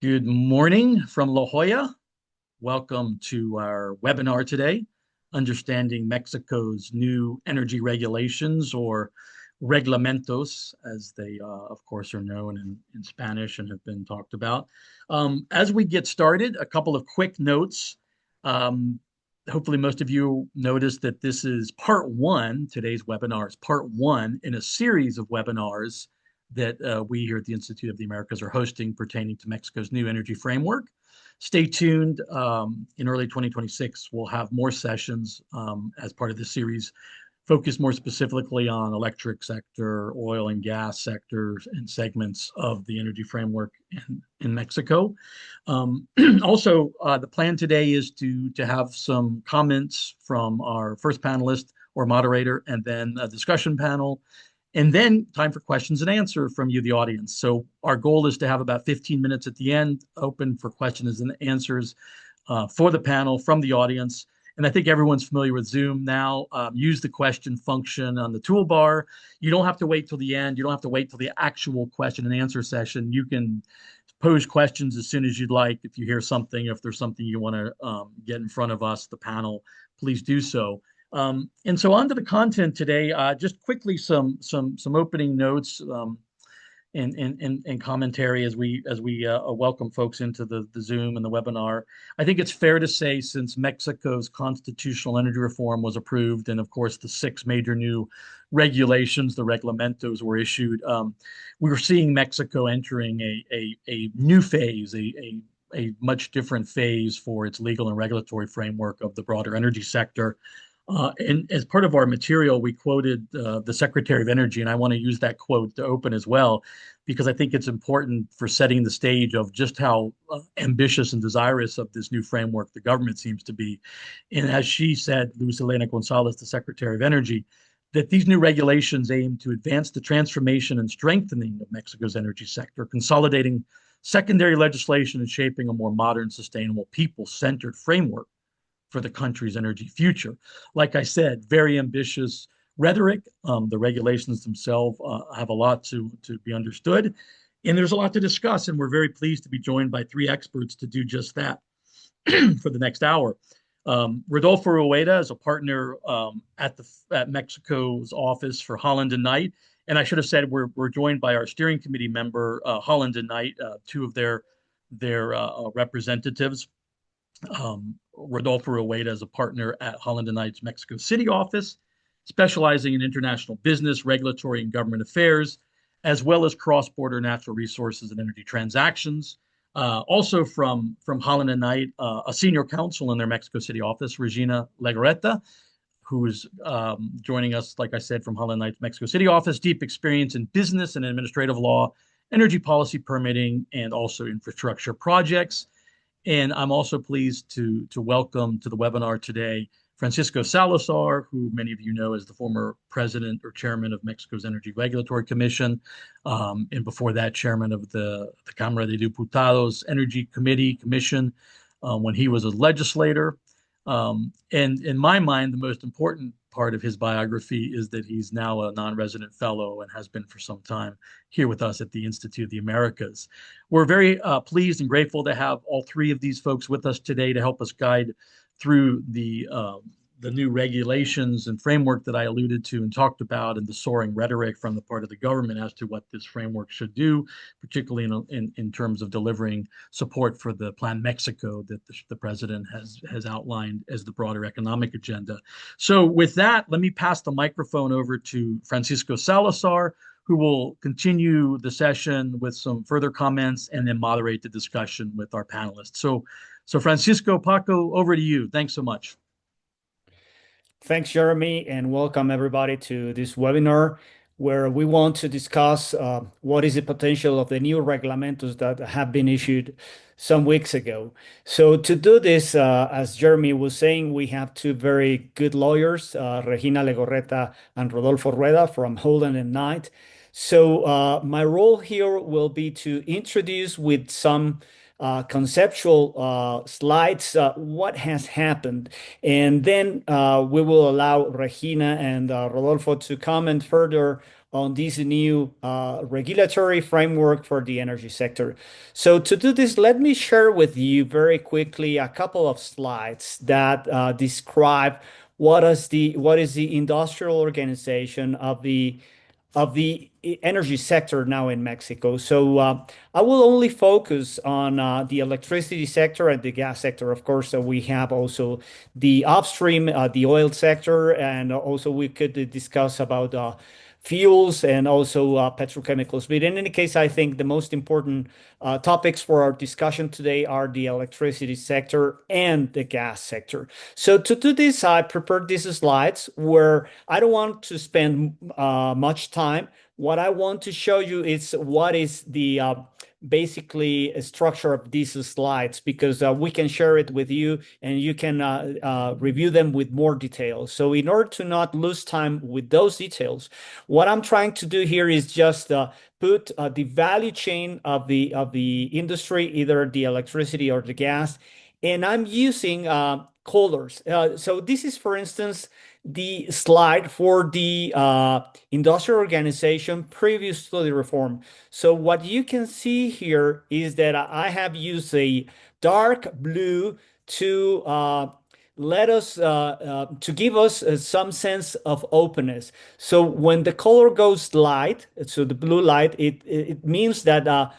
Good morning from La Jolla. Welcome to our webinar today, Understanding Mexico's New Energy Regulations, or Reglamentos, as they, of course, are known in Spanish and have been talked about. As we get started, a couple of quick notes. Um, Hopefully, most of you noticed that this is part one. Today's webinar is part one in a series of webinars that we here at the Institute of the Americas are hosting pertaining to Mexico's new energy framework. Stay tuned. In early 2026, we'll have more sessions as part of this series, focused more specifically on electric sector, oil and gas sectors, and segments of the energy framework in Mexico. Also, the plan today is to have some comments from our first panelist or moderator, and then a discussion panel, and then time for questions and answer from you, the audience. So our goal is to have about 15 minutes at the end open for questions and answers for the panel from the audience. And I think everyone's familiar with Zoom now. Use the question function on the toolbar. You don't have to wait till the end. You don't have to wait till the actual question and answer session. You can pose questions as soon as you'd like. If you hear something, if there's something you want to get in front of us, the panel, please do so. And so on to the content today. Just quickly some opening notes and commentary as we welcome folks into the Zoom and the webinar. I think it's fair to say, since Mexico's constitutional energy reform was approved, and of course the 6 major new regulations, the Reglamentos, were issued, we're seeing Mexico entering a new phase, a much different phase for its legal and regulatory framework of the broader energy sector. And as part of our material, we quoted the Secretary of Energy, and I want to use that quote to open as well, because I think it's important for setting the stage of just how ambitious and desirous of this new framework the government seems to be. And as she said, Luz Helena Gonzalez, the Secretary of Energy, that these new regulations aim to advance the transformation and strengthening of Mexico's energy sector, consolidating secondary legislation and shaping a more modern, sustainable, people-centered framework for the country's energy future. Like I said, very ambitious rhetoric. The regulations themselves have a lot to be understood, and there's a lot to discuss, and we're very pleased to be joined by 3 experts to do just that for the next hour. Rodolfo Rueda is a partner at Mexico's office for Holland and Knight, and I should have said we're joined by our steering committee member, Holland and Knight, 2 of their representatives. Rodolfo Rueda is a partner at Holland & Knight's Mexico City office, specializing in international business, regulatory, and government affairs, as well as cross-border natural resources and energy transactions. Also from Holland & Knight, a senior counsel in their Mexico City office, Regina Legorreta, who is joining us, like I said, from Holland & Knight's Mexico City office, deep experience in business and administrative law, energy policy permitting, and also infrastructure projects. And I'm also pleased to welcome to the webinar today Francisco Salazar, who many of you know as the former president or chairman of Mexico's Energy Regulatory Commission, and before that, chairman of the Cámara de Diputados Energy Commission when he was a legislator. And in my mind, the most important part of his biography is that he's now a non-resident fellow and has been for some time here with us at the Institute of the Americas. We're very pleased and grateful to have all 3 of these folks with us today to help us guide through the new regulations and framework that I alluded to and talked about, and the soaring rhetoric from the part of the government as to what this framework should do, particularly in terms of delivering support for the Plan Mexico that the president has outlined as the broader economic agenda. So with that, let me pass the microphone over to Francisco Salazar, who will continue the session with some further comments and then moderate the discussion with our panelists. So Francisco, Paco, over to you. Thanks so much. Thanks, Jeremy, and welcome everybody to this webinar where we want to discuss what is the potential of the new reglamentos that have been issued some weeks ago. So to do this, as Jeremy was saying, we have 2 very good lawyers, Regina Legorreta and Rodolfo Rueda from Holland and Knight. So my role here will be to introduce with some conceptual slides what has happened, and then we will allow Regina and Rodolfo to comment further on this new regulatory framework for the energy sector. So to do this, let me share with you very quickly a couple of slides that describe what is the industrial organization of the energy sector now in Mexico. So I will only focus on the electricity sector and the gas sector. Of course, we have also the upstream, the oil sector, and also we could discuss about fuels and also petrochemicals. But in any case, I think the most important topics for our discussion today are the electricity sector and the gas sector. So to do this, I prepared these slides where I don't want to spend much time. What I want to show you is what is the basically a structure of these slides because we can share it with you and you can review them with more details. So in order to not lose time with those details, what I'm trying to do here is just put the value chain of the industry, either the electricity or the gas, and I'm using colors. So this is, for instance, the slide for the industrial organization previous to the reform. So what you can see here is that I have used a dark blue to let us to give us some sense of openness. So when the color goes light, so the blue light, it means that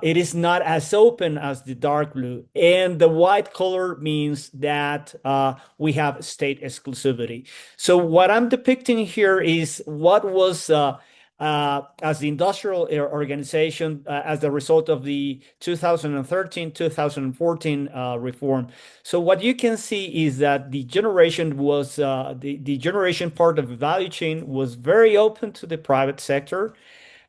it is not as open as the dark blue, and the white color means that we have state exclusivity. So what I'm depicting here is what was as the industrial organization as the result of the 2013-2014 reform. So what you can see is that the generation was the generation part of the value chain was very open to the private sector.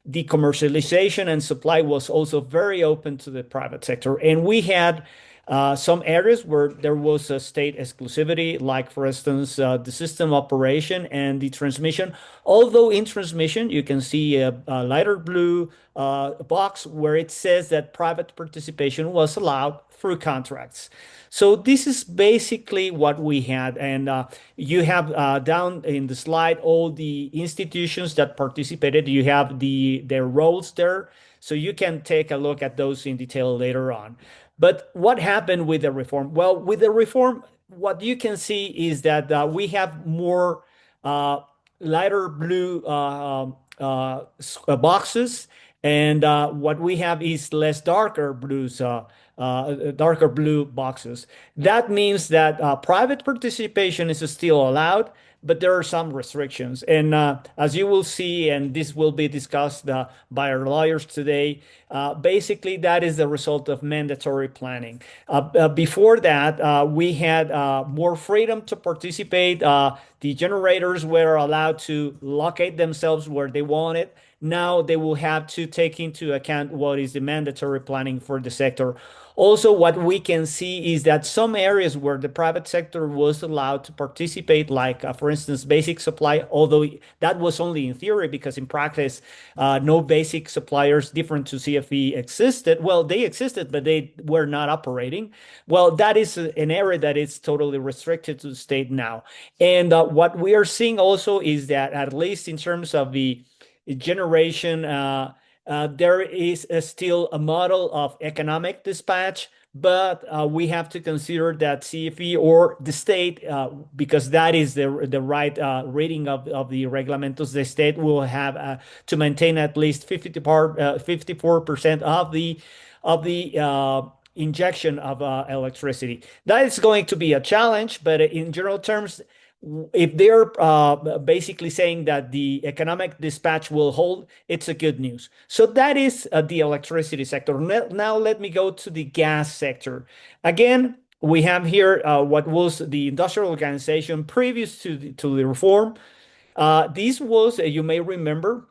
The commercialization and supply was also very open to the private sector. And we had some areas where there was a state exclusivity, like, for instance, the system operation and the transmission. Although in transmission, you can see a lighter blue box where it says that private participation was allowed through contracts. So this is basically what we had. And you have down in the slide all the institutions that participated. You have their roles there. So you can take a look at those in detail later on. But what happened with the reform? Well, with the reform, what you can see is that we have more uh, lighter blue boxes, and what we have is less darker blue boxes. That means that private participation is still allowed, but there are some restrictions. And as you will see, and this will be discussed by our lawyers today, basically that is the result of mandatory planning. Before that, we had more freedom to participate. The generators were allowed to locate themselves where they wanted. Now they will have to take into account what is the mandatory planning for the sector. Also, what we can see is that some areas where the private sector was allowed to participate, like, for instance, basic supply, although that was only in theory, because in practice, no basic suppliers different to CFE existed. Well, they existed, but they were not operating. Well, that is an area that is totally restricted to the state now. And what we are seeing also is that, at least in terms of the generation, there is still a model of economic dispatch, but we have to consider that CFE or the state, because that is the right reading of the reglamentos, the state will have to maintain at least 54% of the injection of electricity. That is going to be a challenge, but in general terms, if they're basically saying that the economic dispatch will hold, it's a good news. So that is the electricity sector. Now let me go to the gas sector. Again, we have here what was the industrial organization previous to the reform. This was, you may remember,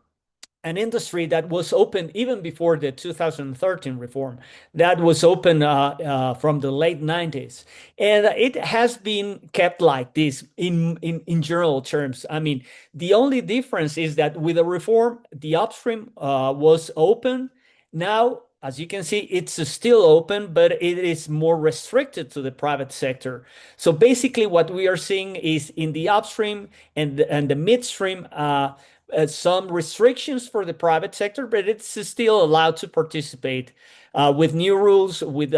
an industry that was open even before the 2013 reform, that was open from the late 90s, and it has been kept like this in general terms. I mean, the only difference is that with the reform, the upstream was open. Now, as you can see, it's still open, but it is more restricted to the private sector. So basically what we are seeing is in the upstream and the midstream, some restrictions for the private sector, but it's still allowed to participate with new rules, with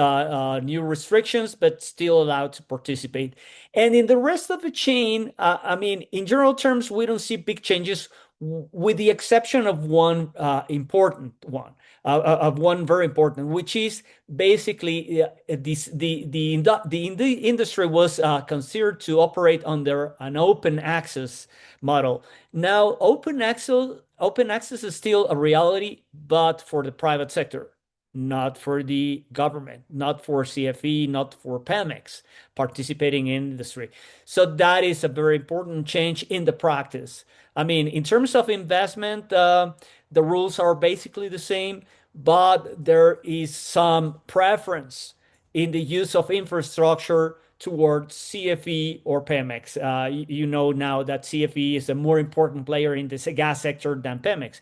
new restrictions, but still allowed to participate. And in the rest of the chain, I mean, in general terms, we don't see big changes, with the exception of one important one, of one very important, which is basically the industry was considered to operate under an open access model. Now, open access is still a reality, but for the private sector, not for the government, not for CFE, not for Pemex participating in industry. So that is a very important change in the practice. I mean, in terms of investment, the rules are basically the same, but there is some preference in the use of infrastructure towards CFE or Pemex. You know now that CFE is a more important player in the gas sector than Pemex.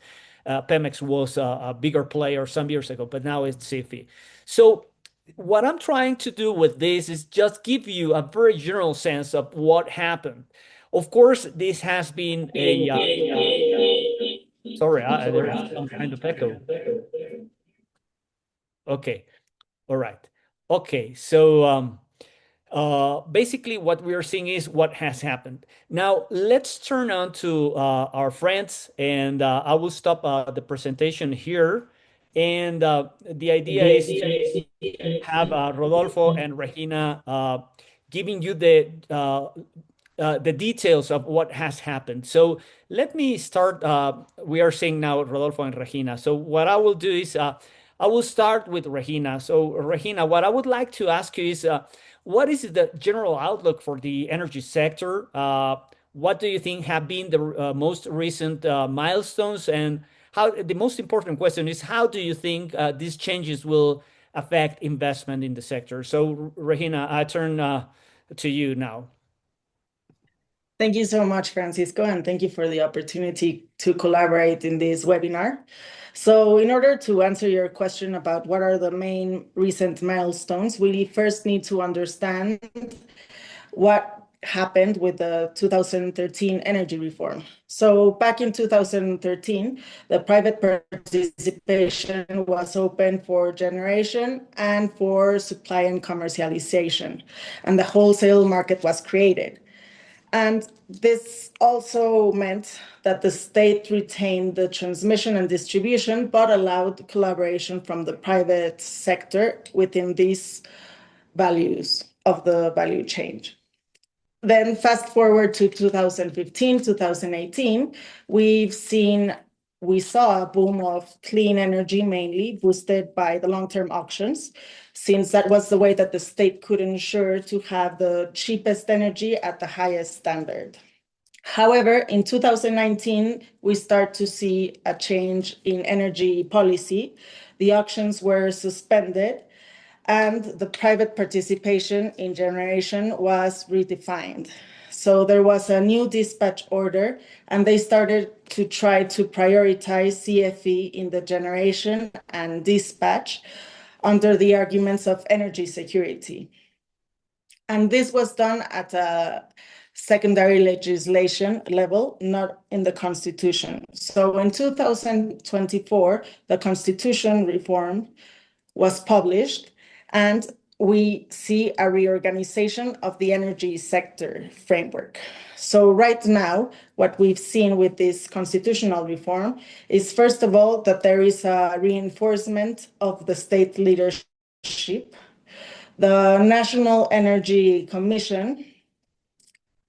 Pemex was a bigger player some years ago, but now it's CFE. So what I'm trying to do with this is just give you a very general sense of what happened. Of course, this has been a sorry, there is some kind of echo. Okay, all right. Okay, so basically what we are seeing is what has happened. Now let's turn on to our friends, and I will stop the presentation here. And the idea is to have Rodolfo and Regina giving you the details of what has happened. So let me start. We are seeing now Rodolfo and Regina. So what I will do is I will start with Regina. So Regina, what I would like to ask you is what is the general outlook for the energy sector? What do you think have been the most recent milestones? And how the most important question is how do you think these changes will affect investment in the sector? So Regina, I turn to you now. Thank you so much, Francisco, and thank you for the opportunity to collaborate in this webinar. So in order to answer your question about what are the main recent milestones, we first need to understand what happened with the 2013 energy reform. So back in 2013, the private participation was open for generation and for supply and commercialization, and the wholesale market was created. And this also meant that the state retained the transmission and distribution, but allowed collaboration from the private sector within these values of the value chain. Then fast forward to 2015, 2018, we saw a boom of clean energy, mainly boosted by the long-term auctions, since that was the way that the state could ensure to have the cheapest energy at the highest standard. However, in 2019, we start to see a change in energy policy. The auctions were suspended, and the private participation in generation was redefined. So there was a new dispatch order, and they started to try to prioritize CFE in the generation and dispatch under the arguments of energy security. And this was done at a secondary legislation level, not in the Constitution. So in 2024, the Constitution reform was published, and we see a reorganization of the energy sector framework. So right now, what we've seen with this constitutional reform is, first of all, that there is a reinforcement of the state leadership. The National Energy Commission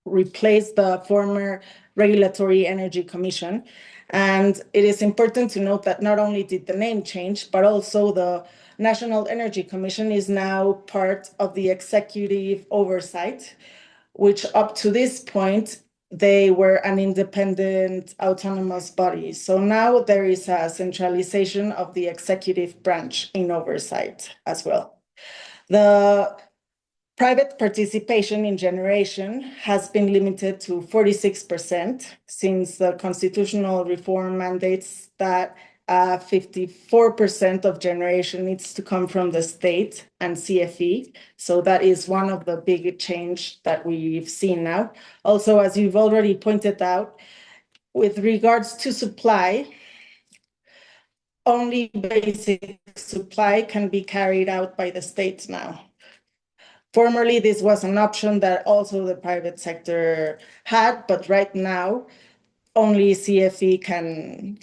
replaced the former Regulatory Energy Commission. And it is important to note that not only did the name change, but also the National Energy Commission is now part of the executive oversight, which up to this point, they were an independent autonomous body. So now there is a centralization of the executive branch in oversight as well. The private participation in generation has been limited to 46% since the constitutional reform mandates that 54% of generation needs to come from the state and CFE. So that is one of the big change that we've seen now. Also, as you've already pointed out, with regards to supply, only basic supply can be carried out by the states now. Formerly, this was an option that also the private sector had, but right now, only CFE can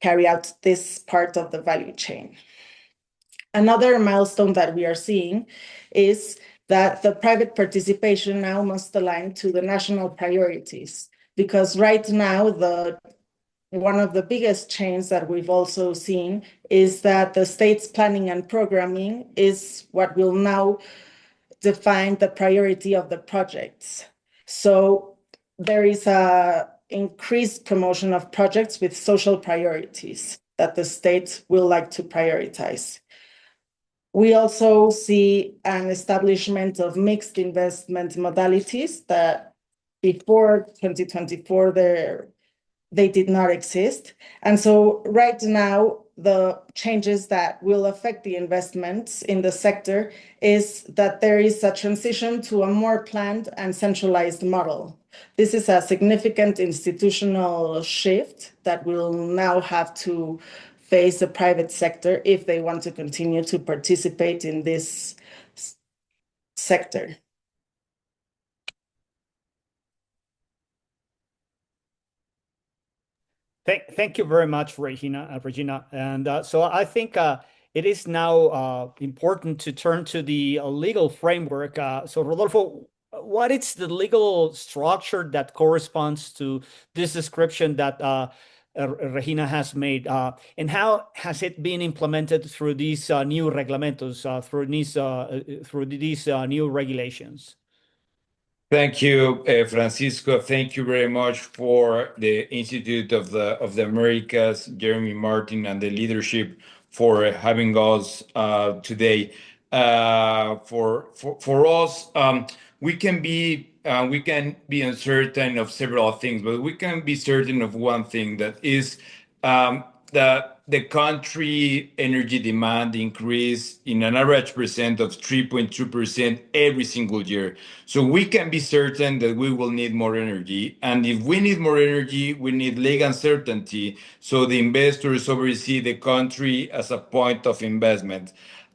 carry out this part of the value chain. Another milestone that we are seeing is that the private participation now must align to the national priorities, because right now, one of the biggest changes that we've also seen is that the state's planning and programming is what will now define the priority of the projects. So there is a increased promotion of projects with social priorities that the state will like to prioritize. We also see an establishment of mixed investment modalities that before 2024, they did not exist. And so right now, the changes that will affect the investments in the sector is that there is a transition to a more planned and centralized model. This is a significant institutional shift that will now have to face the private sector if they want to continue to participate in this sector. Thank you very much, Regina. And so I think it is now important to turn to the legal framework. So Rodolfo, what is the legal structure that corresponds to this description that Regina has made, and how has it been implemented through these new reglamentos, through these new regulations? Thank you, Francisco. Thank you very much for the Institute of the Americas, Jeremy Martin, and the leadership for having us today. For us, we can be uncertain of several things, but we can be certain of one thing, that is that the country energy demand increase in an average percent of 3.2% every single year. So we can be certain that we will need more energy. And if we need more energy, we need legal certainty, so the investors oversee the country as a point of investment.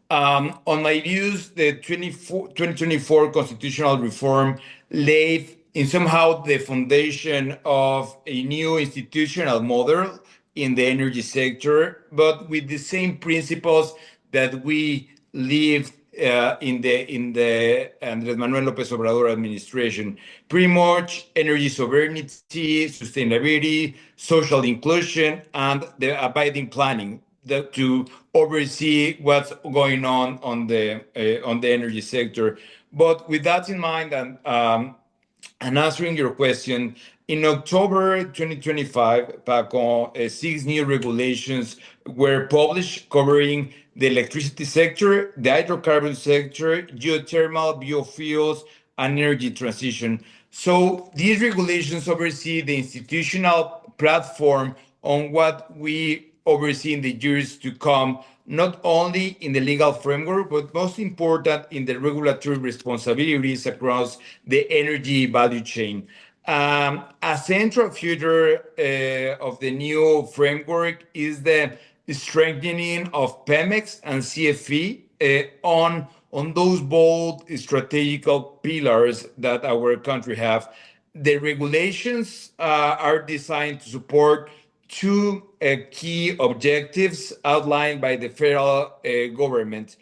On my views, the 2024 constitutional reform laid in somehow the foundation of a new institutional model in the energy sector, but with the same principles that we lived in the Andrés Manuel López Obrador administration. Pretty much energy sovereignty, sustainability, social inclusion, and the abiding planning to oversee what's going on the energy sector. But with that in mind, and answering your question, in October 2025, Paco, 6 new regulations were published covering the electricity sector, the hydrocarbon sector, geothermal, biofuels, and energy transition. So these regulations oversee the institutional platform on what we oversee in the years to come, not only in the legal framework, but most important in the regulatory responsibilities across the energy value chain. A central feature of the new framework is the strengthening of Pemex and CFE on those bold strategical pillars that our country have. The regulations are designed to support two key objectives outlined by the federal government.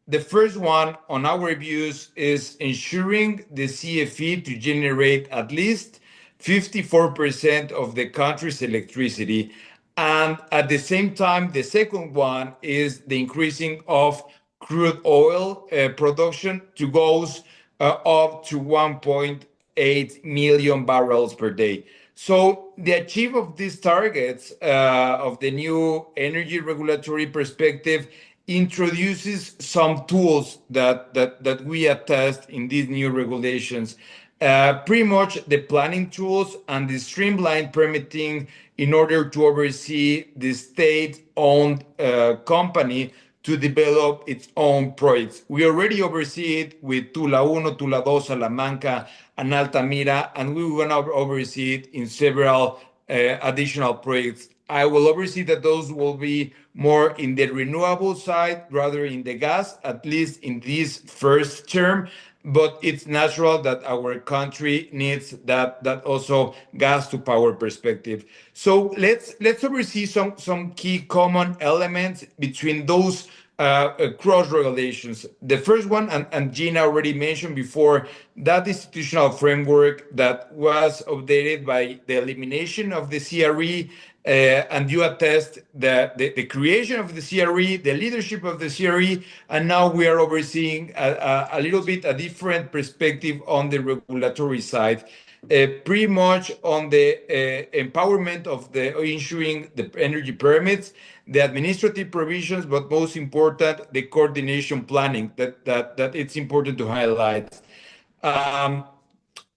The first one, on our views, is ensuring the CFE to generate at least 54% of the country's electricity. And at the same time, the second one is the increasing of crude oil production to goes up to 1.8 million barrels per day. So the achieve of these targets of the new energy regulatory perspective introduces some tools that we attest in these new regulations. Pretty much the planning tools and the streamlined permitting in order to oversee the state-owned company to develop its own projects. We already oversee it with Tula 1, Tula 2, Salamanca, and Altamira, and we will now oversee it in several additional projects. I will oversee that those will be more in the renewable side rather in the gas, at least in this first term. But it's natural that our country needs that also gas to power perspective. So let's oversee some key common elements between those cross regulations. The first one, and Gina already mentioned before, that institutional framework that was updated by the elimination of the CRE, and you attest the creation of the CRE, the leadership of the CRE, and now we are overseeing a little bit a different perspective on the regulatory side. Pretty much on the empowerment of the issuing the energy permits, the administrative provisions, but most important, the coordination planning that it's important to highlight. Um,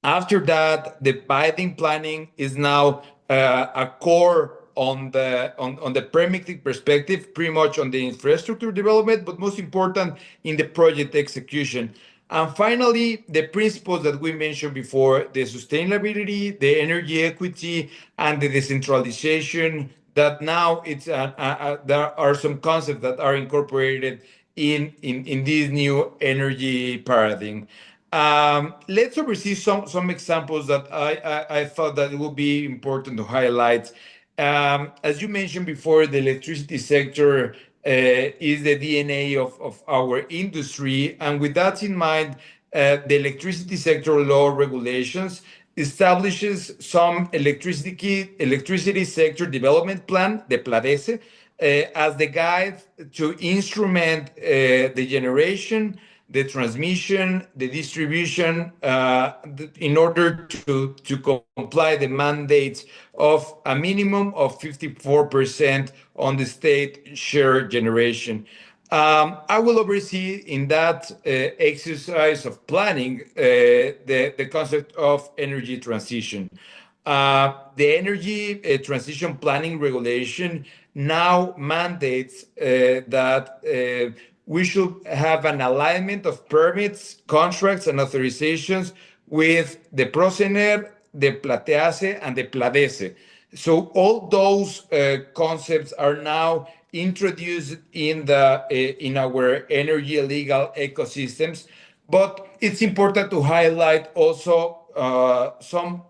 After that, the binding planning is now a core on the permitting perspective, pretty much on the infrastructure development, but most important in the project execution. And finally, the principles that we mentioned before, the sustainability, the energy equity, and the decentralization, that now there are some concepts that are incorporated in this new energy paradigm. Let's oversee some examples that I thought that it would be important to highlight. As you mentioned before, the electricity sector is the DNA of our industry. And with that in mind, the electricity sector law regulations establishes some electricity sector development plan, the PLADESE, as the guide to instrument the generation, the transmission, the distribution, in order to comply the mandates of a minimum of 54% on the state share generation. I will oversee in that exercise of planning the concept of energy transition. The energy transition planning regulation now mandates that we should have an alignment of permits, contracts, and authorizations with the PROCENER, the PLATEACE, and the PLADESE. So all those concepts are now introduced in our energy legal ecosystems. But it's important to highlight also some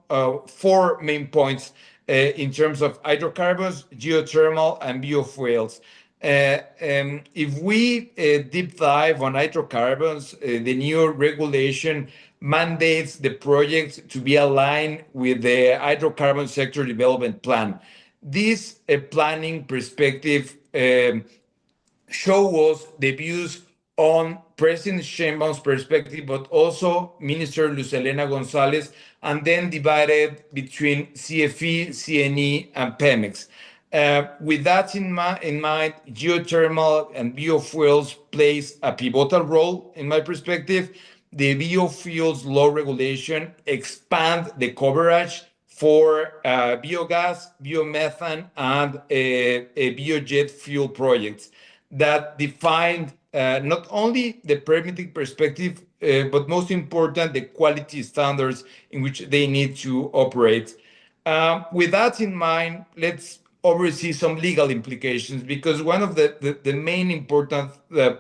four main points in terms of hydrocarbons, geothermal, and biofuels. If we deep dive on hydrocarbons, the new regulation mandates the projects to be aligned with the hydrocarbon sector development plan. This planning perspective show us the views on President Sheinbaum's perspective, but also Minister Luz Helena Gonzalez, and then divided between CFE, CNE, and Pemex. With that in mind, geothermal and biofuels plays a pivotal role in my perspective. The biofuels law regulation expand the coverage for biogas, biomethane, and biojet fuel projects that define not only the permitting perspective, but most important, the quality standards in which they need to operate. With that in mind, let's oversee some legal implications, because one of the main important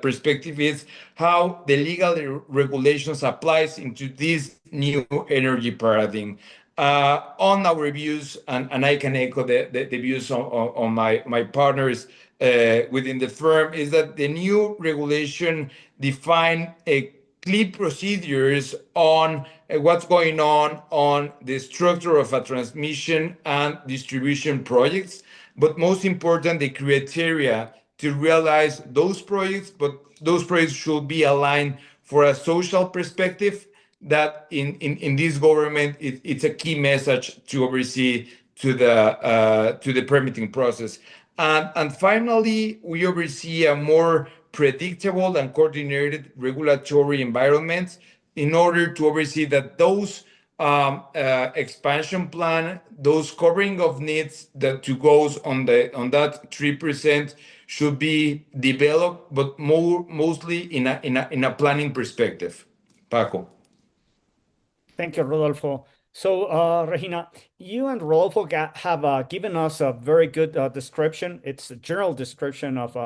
perspective is how the legal regulations applies into this new energy paradigm. On our reviews, and I can echo the views on my partners within the firm, is that the new regulation define a clear procedures on what's going on the structure of a transmission and distribution projects, but most important, the criteria to realize those projects, but those projects should be aligned for a social perspective that in this government, it's a key message to oversee to the permitting process. And finally, we oversee a more predictable and coordinated regulatory environment in order to oversee that those expansion plan, those covering of needs that to goes on that 3% should be developed, but mostly in a planning perspective. Paco. Thank you, Rodolfo. So, Regina, you and Rodolfo have given us a very good description. It's a general description of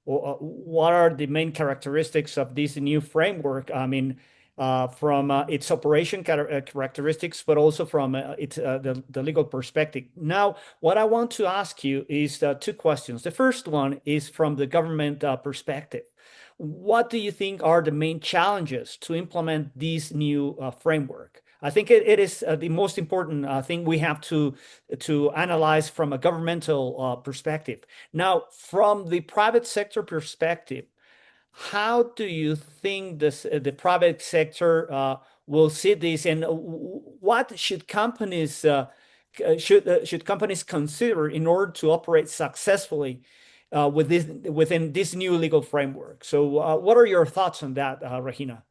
what are the main characteristics of this new framework. I mean, from its operation characteristics, but also from the legal perspective. Now, what I want to ask you is two questions. The first one is from the government perspective. What do you think are the main challenges to implement this new framework? I think it is the most important thing we have to analyze from a governmental perspective. Now, from the private sector perspective, how do you think the private sector will see this, and what should companies consider in order to operate successfully within this new legal framework? So, what are your thoughts on that, Regina?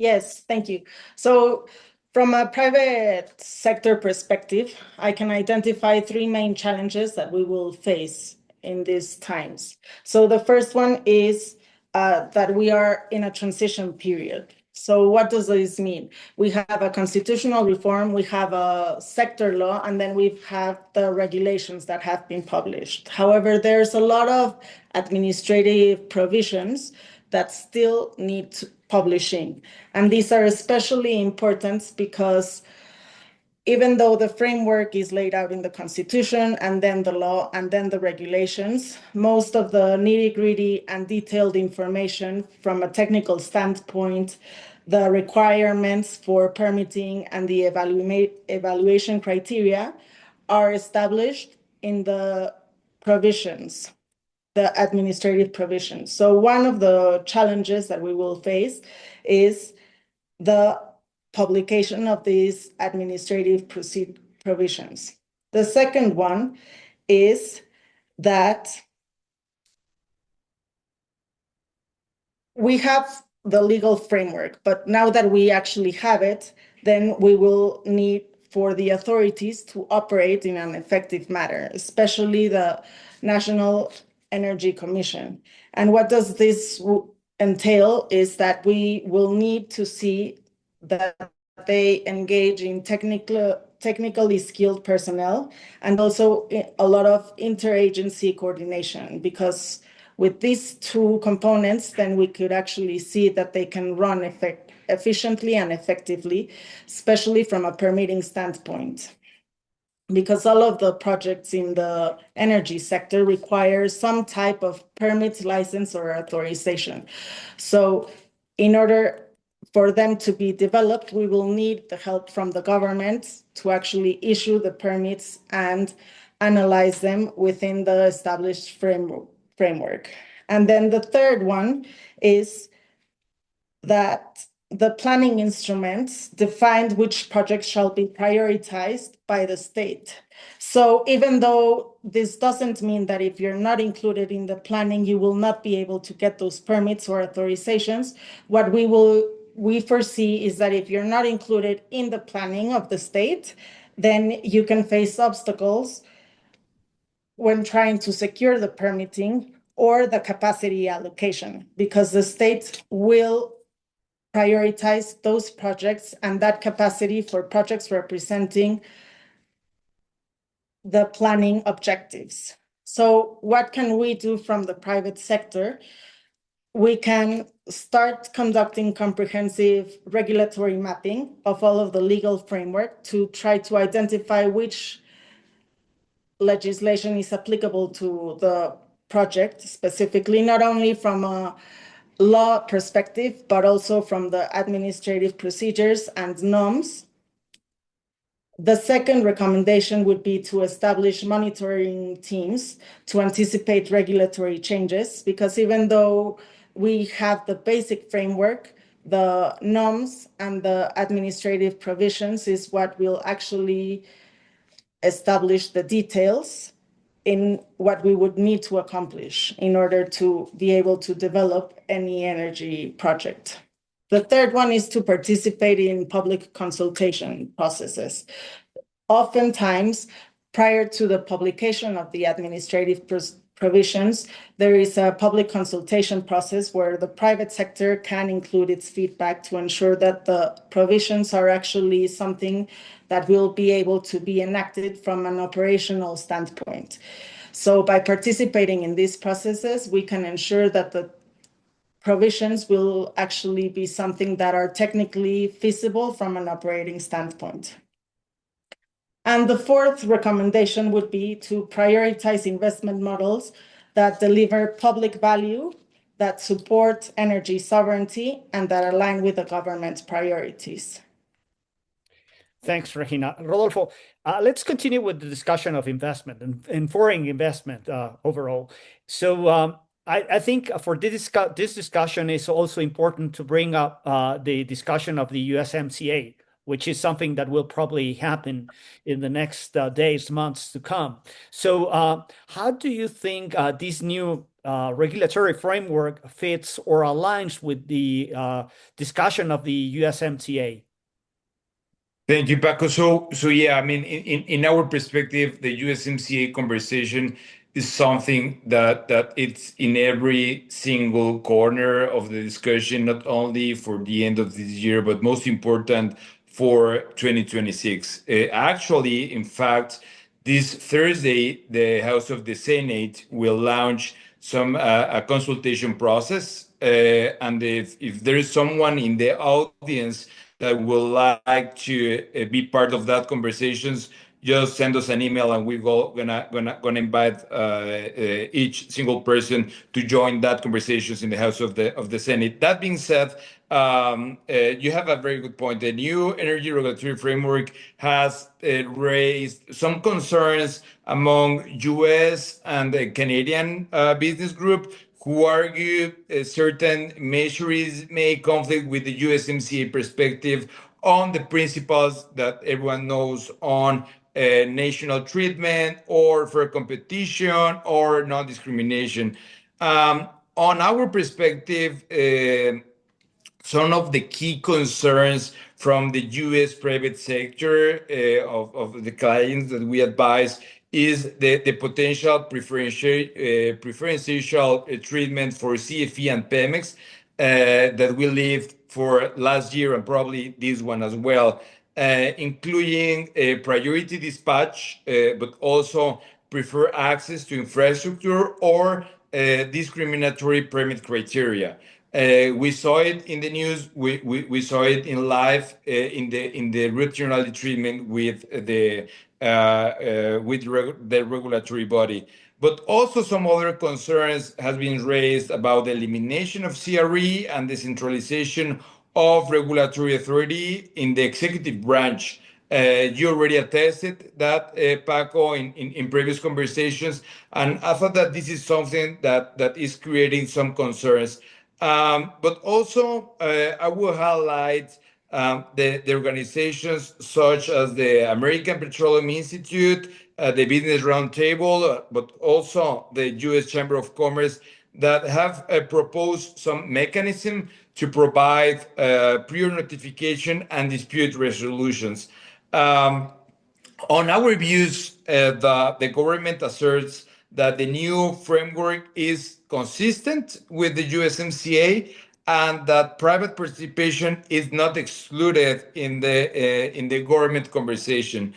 Yes, thank you. So from a private sector perspective, I can identify three main challenges that we will face in these times. So the first one is that we are in a transition period. So what does this mean? We have a constitutional reform, we have a sector law, and then we have the regulations that have been published. However, there's a lot of administrative provisions that still need publishing. And these are especially important because even though the framework is laid out in the Constitution and then the law and then the regulations, most of the nitty-gritty and detailed information from a technical standpoint, the requirements for permitting and the evaluation criteria are established in the provisions, the administrative provisions. So one of the challenges that we will face is the publication of these administrative provisions. The second one is that we have the legal framework, but now that we actually have it, then we will need for the authorities to operate in an effective manner, especially the National Energy Commission. And what does this entail is that we will need to see that they engage in technically skilled personnel and also a lot of interagency coordination, because with these two components, then we could actually see that they can run efficiently and effectively, especially from a permitting standpoint. Because all of the projects in the energy sector require some type of permit, license, or authorization. So in order for them to be developed, we will need the help from the government to actually issue the permits and analyze them within the established framework. And then the third one is that the planning instruments defined which projects shall be prioritized by the state. So even though this doesn't mean that if you're not included in the planning, you will not be able to get those permits or authorizations, what we foresee is that if you're not included in the planning of the state, then you can face obstacles when trying to secure the permitting or the capacity allocation, because the state will prioritize those projects and that capacity for projects representing the planning objectives. So what can we do from the private sector? We can start conducting comprehensive regulatory mapping of all of the legal framework to try to identify which legislation is applicable to the project specifically, not only from a law perspective, but also from the administrative procedures and norms. The second recommendation would be to establish monitoring teams to anticipate regulatory changes, because even though we have the basic framework, the norms and the administrative provisions is what will actually establish the details in what we would need to accomplish in order to be able to develop any energy project. The third one is to participate in public consultation processes. Oftentimes, prior to the publication of the administrative provisions, there is a public consultation process where the private sector can include its feedback to ensure that the provisions are actually something that will be able to be enacted from an operational standpoint. So by participating in these processes, we can ensure that the provisions will actually be something that are technically feasible from an operating standpoint. And the fourth recommendation would be to prioritize investment models that deliver public value, that support energy sovereignty, and that align with the government's priorities. Thanks, Regina. Rodolfo, let's continue with the discussion of investment and foreign investment overall. So I think for this discussion, it's also important to bring up the discussion of the USMCA, which is something that will probably happen in the next days, months to come. So how do you think this new regulatory framework fits or aligns with the discussion of the USMCA? Thank you, Paco. So yeah, I mean, in our perspective, the USMCA conversation is something that it's in every single corner of the discussion, not only for the end of this year, but most important for 2026. Actually, in fact, this Thursday, the House of the Senate will launch a consultation process, and if there is someone in the audience that would like to be part of that conversations, just send us an email and we're gonna invite each single person to join that conversations in the House of the Senate. That being said, you have a very good point. The new energy regulatory framework has raised some concerns among U.S. and the Canadian business group, who argue certain measures may conflict with the USMCA perspective on the principles that everyone knows on national treatment or fair competition or non-discrimination. On our perspective, some of the key concerns from the U.S. private sector of the clients that we advise is the potential preferential treatment for CFE and Pemex that we lived for last year and probably this one as well, including a priority dispatch, but also prefer access to infrastructure or discriminatory permit criteria. We saw it in the news. We saw it in live in the regional treatment with the regulatory body. But also some other concerns has been raised about the elimination of CRE and the centralization of regulatory authority in the executive branch. You already attested that, Paco, in previous conversations, and I thought that this is something that is creating some concerns. But also, I will highlight the organizations such as the American Petroleum Institute, the Business Roundtable, but also the U.S. Chamber of Commerce that have proposed some mechanism to provide prior notification and dispute resolutions. On our views, the government asserts that the new framework is consistent with the USMCA and that private participation is not excluded in the government conversation.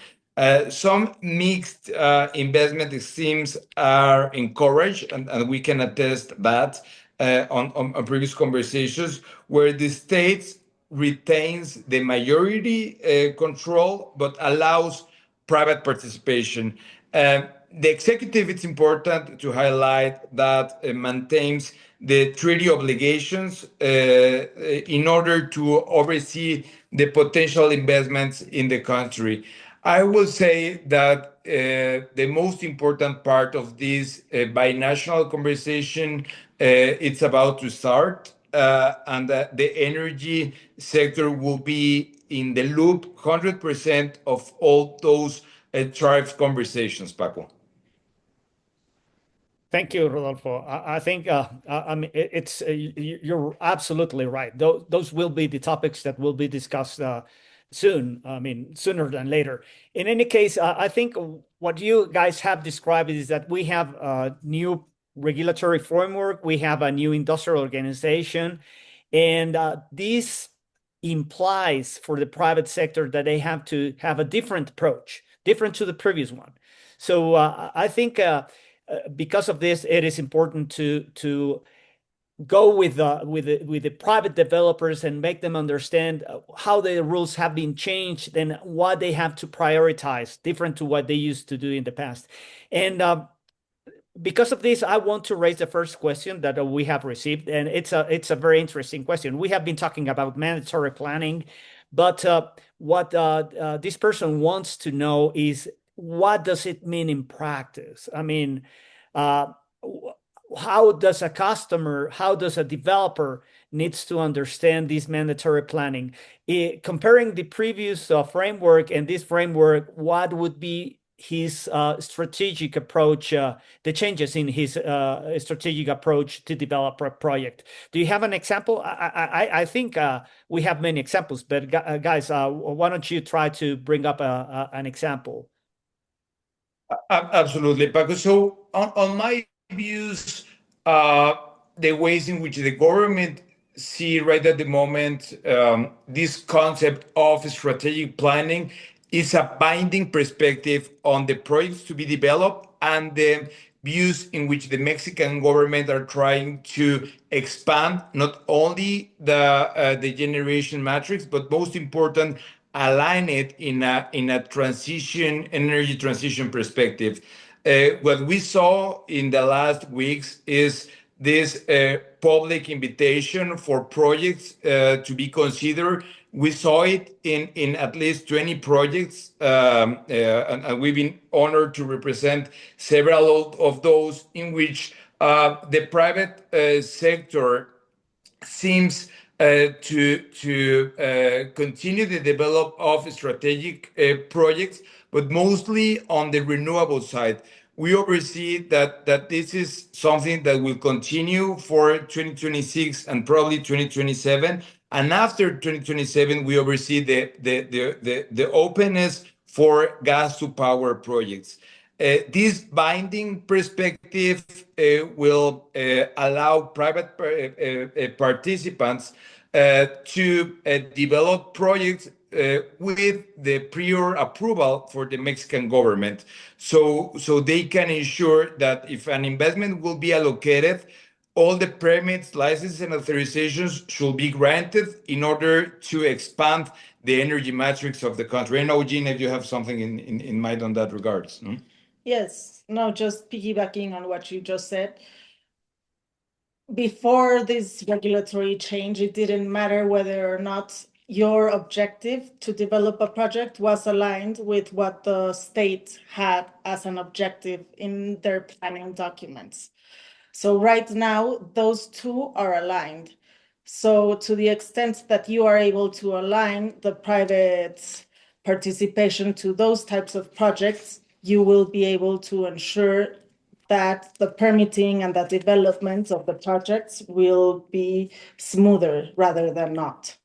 Some mixed investment schemes are encouraged, and we can attest that on previous conversations, where the states retains the majority control but allows private participation. The executive, it's important to highlight that maintains the treaty obligations in order to oversee the potential investments in the country. I will say that the most important part of this binational conversation it's about to start, and that the energy sector will be in the loop 100% of all those tribes conversations, Paco. Thank you, Rodolfo. I think I mean it's you're absolutely right. Those will be the topics that will be discussed soon. I mean, sooner than later. In any case, I think what you guys have described is that we have new regulatory framework. We have a new industrial organization. And this implies for the private sector that they have to have a different approach, different to the previous one. So I think because of this, it is important to go with the private developers and make them understand how the rules have been changed and what they have to prioritize, different to what they used to do in the past. And because of this, I want to raise the first question that we have received, and it's a very interesting question. We have been talking about mandatory planning, but what this person wants to know is, what does it mean in practice? I mean, how does a customer, how does a developer needs to understand this mandatory planning? Comparing the previous framework and this framework, what would be his strategic approach, the changes in his strategic approach to develop a project? Do you have an example? I think we have many examples, but guys, why don't you try to bring up an example? Absolutely, Paco. So on my views, the ways in which the government see right at the moment this concept of strategic planning is a binding perspective on the projects to be developed and the views in which the Mexican government are trying to expand not only the generation matrix, but most important, align it in a transition, energy transition perspective. What we saw in the last weeks is this public invitation for projects to be considered. We saw it in at least 20 projects, and we've been honored to represent several of those in which the private sector seems to continue the develop of strategic projects, but mostly on the renewable side. We oversee that this is something that will continue for 2026 and probably 2027. And after 2027, we oversee the openness for gas to power projects. This binding perspective will allow private participants to develop projects with the prior approval for the Mexican government. So they can ensure that if an investment will be allocated, all the permits, licenses, and authorizations should be granted in order to expand the energy matrix of the country. I know, Gina, if you have something in mind on that regards. No? Yes, no, just piggybacking on what you just said. Before this regulatory change, it didn't matter whether or not your objective to develop a project was aligned with what the state had as an objective in their planning documents. So right now, those two are aligned. So to the extent that you are able to align the private participation to those types of projects, you will be able to ensure that the permitting and the development of the projects will be smoother rather than not.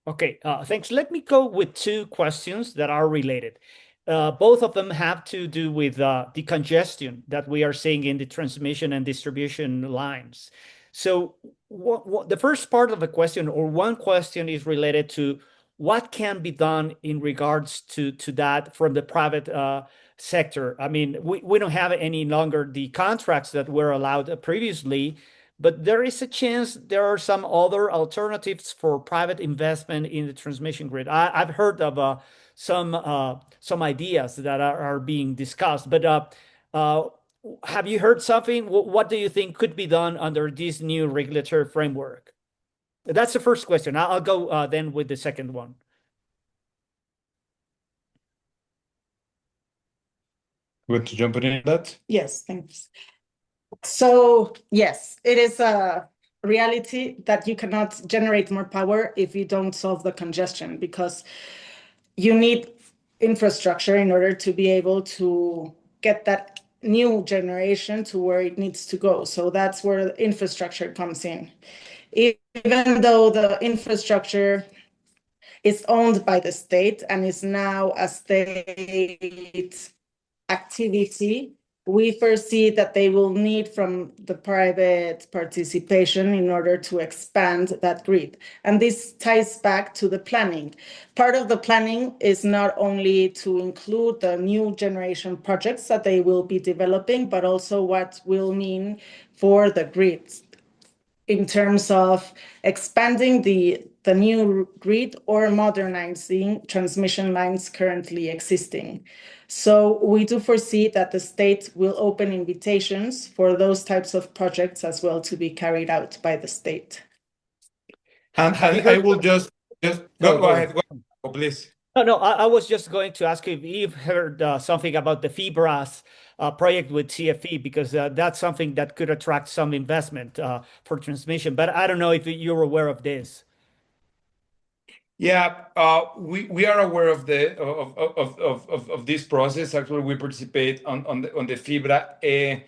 Okay, thanks. Let me go with two questions that are related. Both of them have to do with the congestion that we are seeing in the transmission and distribution lines. So the first part of the question, or one question, is related to what can be done in regards to that from the private sector. I mean, we don't have any longer the contracts that were allowed previously, but there is a chance there are some other alternatives for private investment in the transmission grid. I've heard of some ideas that are being discussed, but have you heard something? What do you think could be done under this new regulatory framework? That's the first question. I'll go then with the second one. Good to jump in that? Yes, thanks. So yes, it is a reality that you cannot generate more power if you don't solve the congestion, because you need infrastructure in order to be able to get that new generation to where it needs to go. So that's where the infrastructure comes in. Even though the infrastructure is owned by the state and is now a state activity, we foresee that they will need from the private participation in order to expand that grid. And this ties back to the planning. Part of the planning is not only to include the new generation projects that they will be developing, but also what will mean for the grids in terms of expanding the new grid or modernizing transmission lines currently existing. So we do foresee that the state will open invitations for those types of projects as well to be carried out by the state. And Have you I heard? will just go Go. ahead, please. No, I was just going to ask you if you've heard something about the FIBRAS project with CFE, because that's something that could attract some investment for transmission. But I don't know if you're aware of this. Yeah, we are aware of this process. Actually, we participate on the FIBRA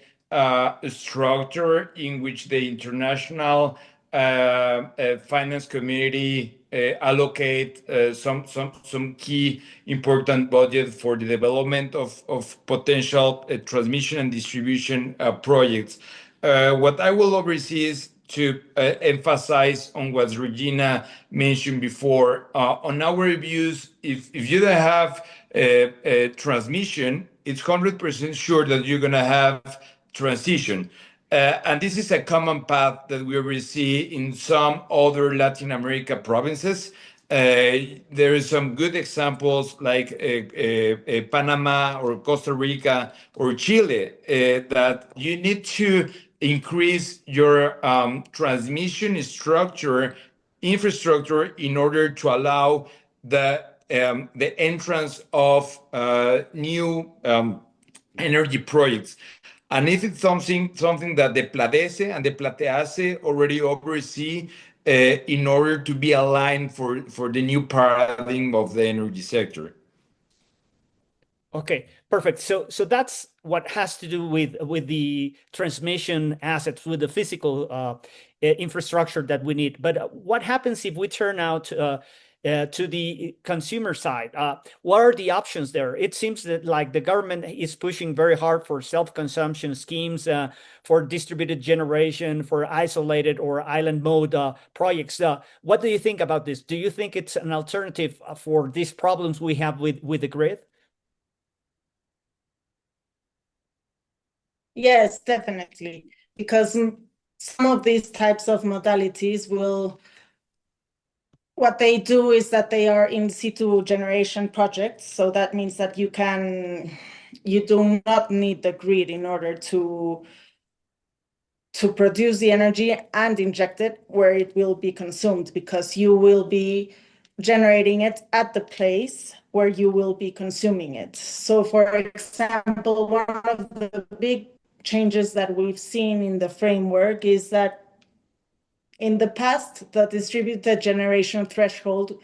structure in which the international finance community allocate some key important budget for the development of potential transmission and distribution projects. What I will oversee is to emphasize on what Regina mentioned before. On our views, if you don't have a transmission, it's 100% sure that you're going to have transition. And this is a common path that we already see in some other Latin America provinces. There is some good examples like Panama or Costa Rica or Chile that you need to increase your transmission structure infrastructure in order to allow the entrance of new energy projects. And if it's something that the PLADESE and the PLATEASE already oversee in order to be aligned for the new paradigm of the energy sector. Okay, perfect. So that's what has to do with the transmission assets, with the physical infrastructure that we need. But what happens if we turn out to the consumer side? What are the options there? It seems that like the government is pushing very hard for self-consumption schemes, for distributed generation, for isolated or island mode projects. What do you think about this? Do you think it's an alternative for these problems we have with the grid? Yes, definitely, because some of these types of modalities what they do is that they are in situ generation projects. So that means that you do not need the grid in order to produce the energy and inject it where it will be consumed, because you will be generating it at the place where you will be consuming it. So for example, one of the big changes that we've seen in the framework is that in the past, the distributed generation threshold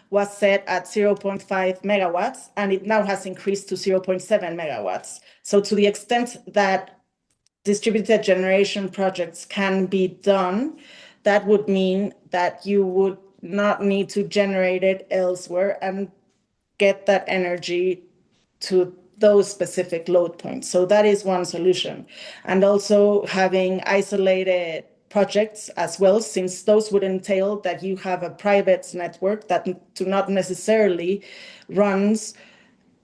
was set at 0.5 megawatts, and it now has increased to 0.7 megawatts. So to the extent that distributed generation projects can be done, that would mean that you would not need to generate it elsewhere and get that energy to those specific load points. So that is one solution. And also having isolated projects as well, since those would entail that you have a private network that do not necessarily runs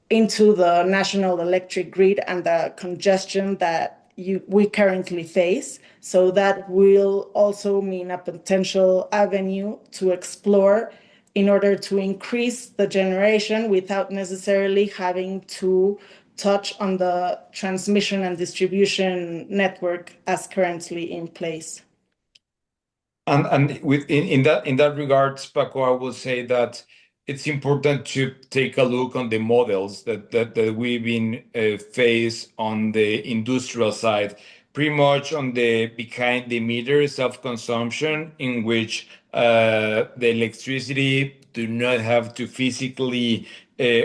into the national electric grid and the congestion that we currently face. So that will also mean a potential avenue to explore in order to increase the generation without necessarily having to touch on the transmission and distribution network as currently in place. And in that regards, Paco, I will say that it's important to take a look on the models that we've been faced on the industrial side, pretty much on the behind the meter self-consumption, in which the electricity do not have to physically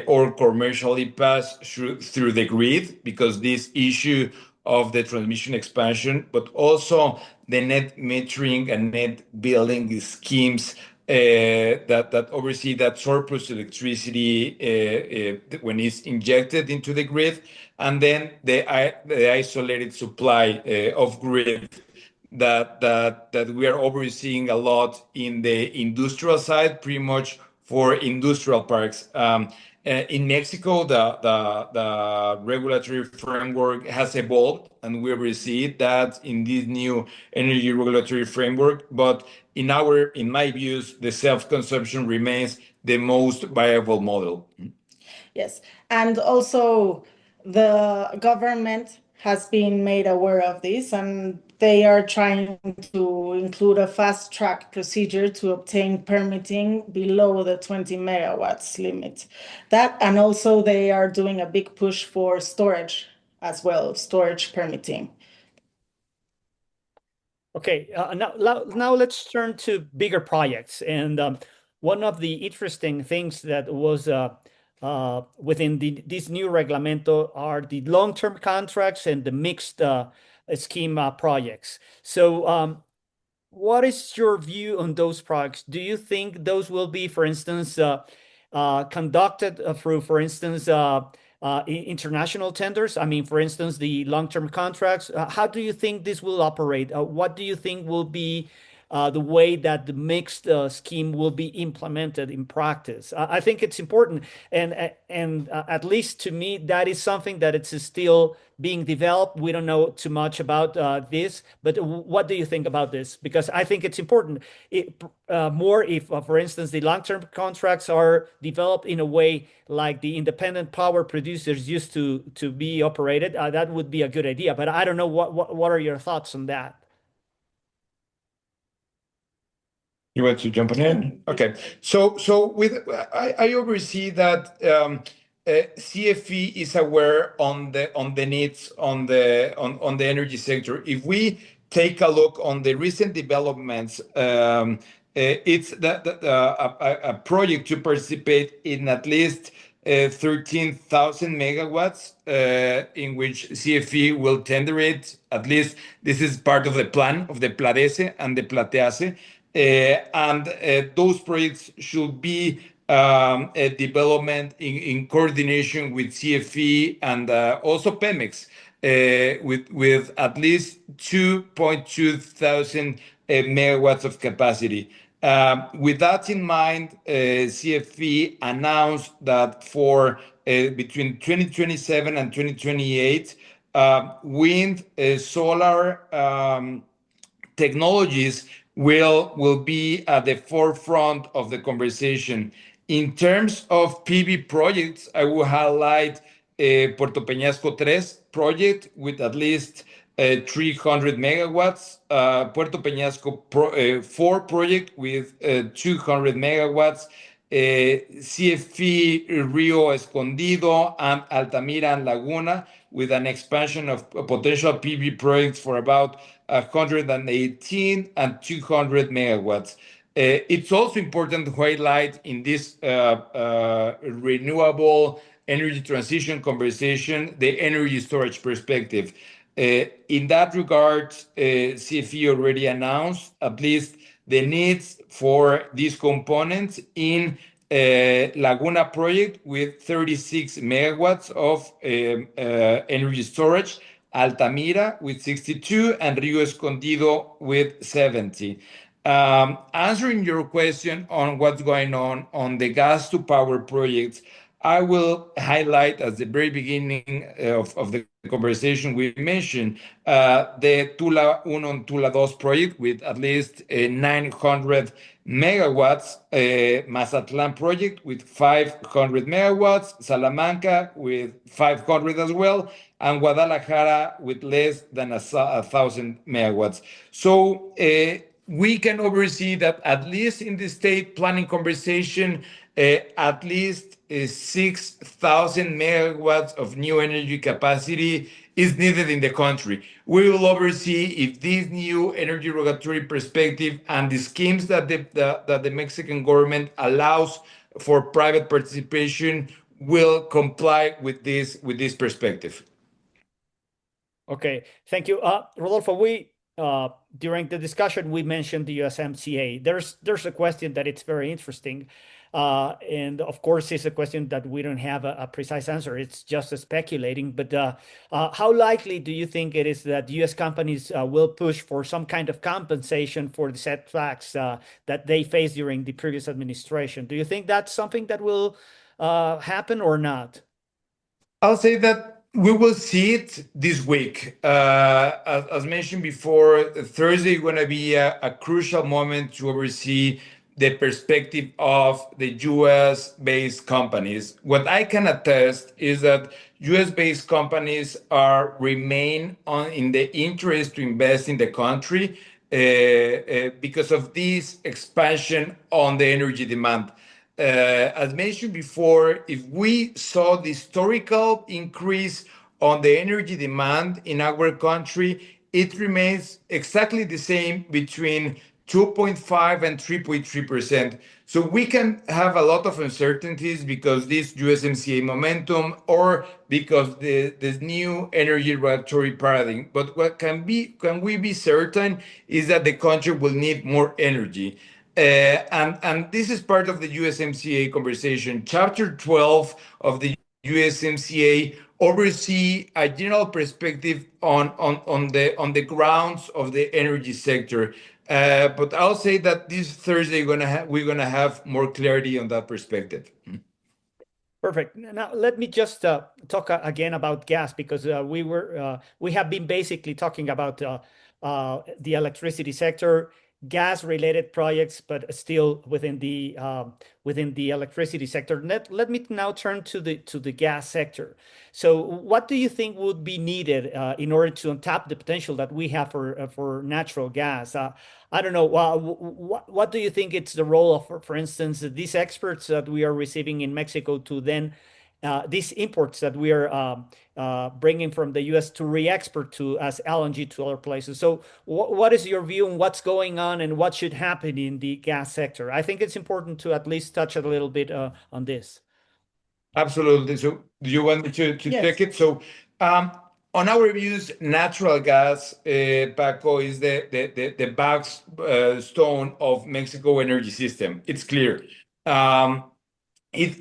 or commercially pass through the grid, because this issue of the transmission expansion, but also the net metering and net billing schemes that oversee that surplus electricity when it's injected into the grid, and then the isolated supply of grid that we are overseeing a lot in the industrial side, pretty much for industrial parks. In Mexico, the regulatory framework has evolved, and we receive that in this new energy regulatory framework. But in my views, the self-consumption remains the most viable model. Yes, and also the government has been made aware of this, and they are trying to include a fast track procedure to obtain permitting below the 20 megawatts limit. That, and also they are doing a big push for storage as well, storage permitting. Okay, now let's turn to bigger projects. And one of the interesting things that was within this new reglamento are the long-term contracts and the mixed scheme projects. So what is your view on those projects? Do you think those will be, for instance, conducted through, for instance, international tenders? I mean, for instance, the long-term contracts. How do you think this will operate? What do you think will be the way that the mixed scheme will be implemented in practice? I think it's important, and at least to me, that is something that it's still being developed. We don't know too much about this, but what do you think about this? Because I think it's important. More if, for instance, the long-term contracts are developed in a way like the independent power producers used to be operated, that would be a good idea. But I don't know what are your thoughts on that? You want to jump in? Okay. So I oversee that CFE is aware on the needs on the energy sector. If we take a look on the recent developments, it's a project to participate in at least 13,000 megawatts, in which CFE will tender it. At least this is part of the plan of the PLADESE and the PLATEASE. And those projects should be a development in coordination with CFE and also Pemex, with at least 2.2 thousand megawatts of capacity. With that in mind, CFE announced that for between 2027 and 2028, wind, solar technologies will be at the forefront of the conversation. In terms of PV projects, I will highlight Puerto Peñasco 3 project with at least 300 megawatts, Puerto Peñasco 4 project with 200 megawatts, CFE Rio Escondido and Altamira and Laguna, with an expansion of potential PV projects for about 118 and 200 megawatts. It's also important to highlight in this renewable energy transition conversation the energy storage perspective. In that regard, CFE already announced at least the needs for these components in Laguna project with 36 megawatts of energy storage, Altamira with 62, and Rio Escondido with 70. Answering your question on what's going on the gas to power projects, I will highlight at the very beginning of the conversation we mentioned the Tula 1 and Tula 2 project with at least 900 megawatts, Mazatlan project with 500 megawatts, Salamanca with 500 as well, and Guadalajara with less than 1,000 megawatts. So we can oversee that at least in the state planning conversation, at least 6,000 megawatts of new energy capacity is needed in the country. We will oversee if this new energy regulatory perspective and the schemes that the Mexican government allows for private participation will comply with this perspective. Okay, thank you. Rodolfo, during the discussion, we mentioned the USMCA. There's a question that it's very interesting. And of course, it's a question that we don't have a precise answer. It's just speculating. But how likely do you think it is that US companies will push for some kind of compensation for the setbacks that they faced during the previous administration? Do you think that's something that will happen or not? I'll say that we will see it this week. As mentioned before, Thursday is going to be a crucial moment to oversee the perspective of the US based companies. What I can attest is that US based companies are remain in the interest to invest in the country because of this expansion on the energy demand. As mentioned before, if we saw the historical increase on the energy demand in our country, it remains exactly the same between 2.5 and 3.3%. So we can have a lot of uncertainties because this USMCA momentum or because this new energy regulatory paradigm. But what can we be certain is that the country will need more energy. And this is part of the USMCA conversation. Chapter 12 of the USMCA oversee a general perspective on the grounds of the energy sector. But I'll say that this Thursday we're gonna have more clarity on that perspective. Perfect. Now let me just talk again about gas because we have been basically talking about the electricity sector, gas-related projects, but still within the electricity sector. Let me now turn to the gas sector. So, what do you think would be needed in order to untap the potential that we have for natural gas? I don't know. What do you think it's the role of, for instance, these experts that we are receiving in Mexico to then these imports that we are bringing from the US to re-export to as LNG to other places. So what is your view on what's going on and what should happen in the gas sector? I think it's important to at least touch a little bit on this. Absolutely. So do you want me to Yes. take it? So on our views, natural gas, Paco, is the backstone of Mexico energy system. It's clear. If